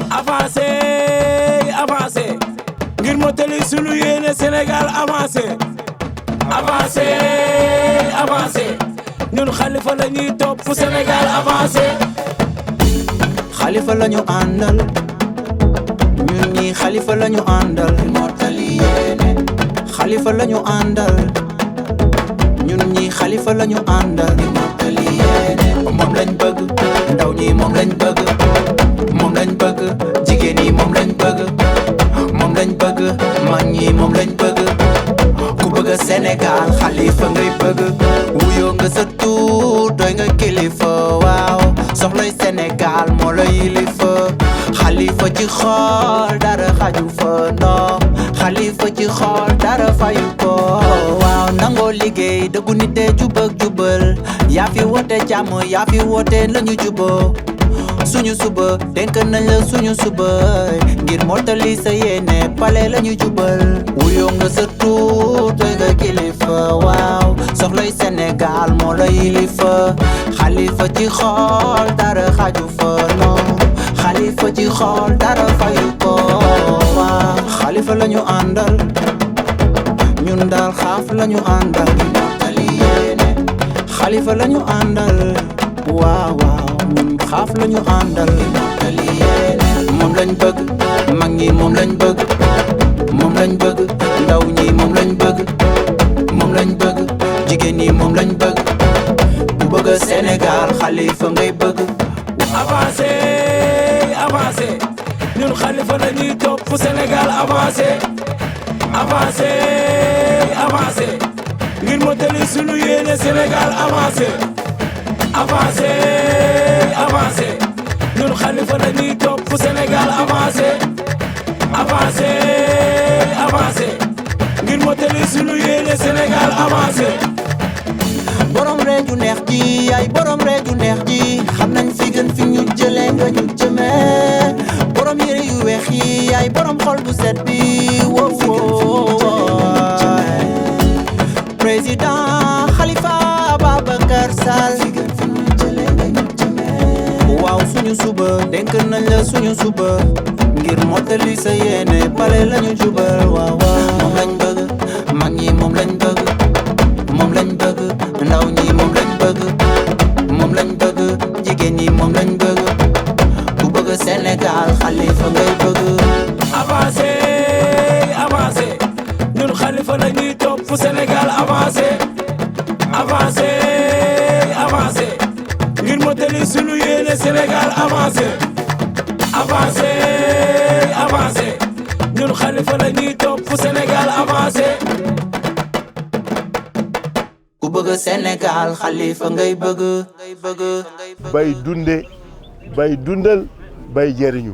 avancé avancé ngir motali sunu yéene Sénégal avancé avancé avancé ñun Khalifa la ñuy topp Sénégal avancé. Khalifa la ñu àndal ñun ñi Khalifa la ñu àndal motali yéene. Khalifa la ñu àndal ñun ñi Khalifa la ñu àndal motali yéene. moom lañ bëgg ndaw ñi moom lañ bëgg moom lañ bëgg jigéen yi moom lañ bëgg moom lañ bëgg mag ñi moom lañ bëgg ku bëgg Sénégal Khalifa ngay bëgg wuyoo nga sa tur doy nga kilifa waaw soxlay Sénégal moo la yilifa Khalifa ci xool dara xaju fa non Khalifa ci xool dara fayu ko waaw nangoo liggéey dëggu nit te jub ak jubal yaa fi woote jàmm yaa fi woote lañu juboo suñu suba dénk nañ la suñu suba ngir mottali sa yéene pale lañu jubal wuyoo nga sa tur doy nga kilifa waaw soxlay Sénégal moo la yilifa Khalifa ci xool dara xaju fa non Khalifa ci xool dara fayu ko waaw Khalifa lañu àndal ñun daal xaaf lañu àndal mottali yéene Khalifa lañu àndal waaw waaw ñun xaaf lañu àndal mottali yéene moom lañ bëgg mag ñi moom lañ bëgg moom lañ bëgg ndaw ñi moom lañ bëgg moom lañ bëgg jigéen ñi moom lañ bëgg ku bëgg Sénégal Khalifa ngay bëgg avancé avancé ñun Khalifa la ñuy topp Sénégal avancé avancé avancé ngir motali sunu yéene Sénégal avancé avancé avancé ñun Khalifa la ñuy topp Sénégal avancé avancé avancé ngir motali sunu yéene Sénégal avancé. borom reeju neex ji ay borom reeju neex ji xam nañ fi gën fi ñu jëlee nga ñu jëmee borom yére yu weex yi ay borom xol bu set bi wow président Khalifa Ababacar Sall waaw suñu suba dénk nañ la suñu suba ngir mottali sa yéene pale lañu jubal waaw waaw moom lañ bëgg mag ñi moom lañ bëgg moom lañ bëgg ndaw ñi moom lañ bëgg moom lañ bëgg jigéen ñi moom lañ bëgg ku bëgg Sénégal Khalifa ngay bëgg avancé avancé ñun Khalifa la ñuy topp Sénégal avancé avancé avancé ngir motali sunu yéene Sénégal avancé avancé avancé ñun Khalifa la ñuy topp Sénégal avancé. ku bëgg Sénégal Khalifa ngay bëgg bay dunde bay dundal bay jëriñu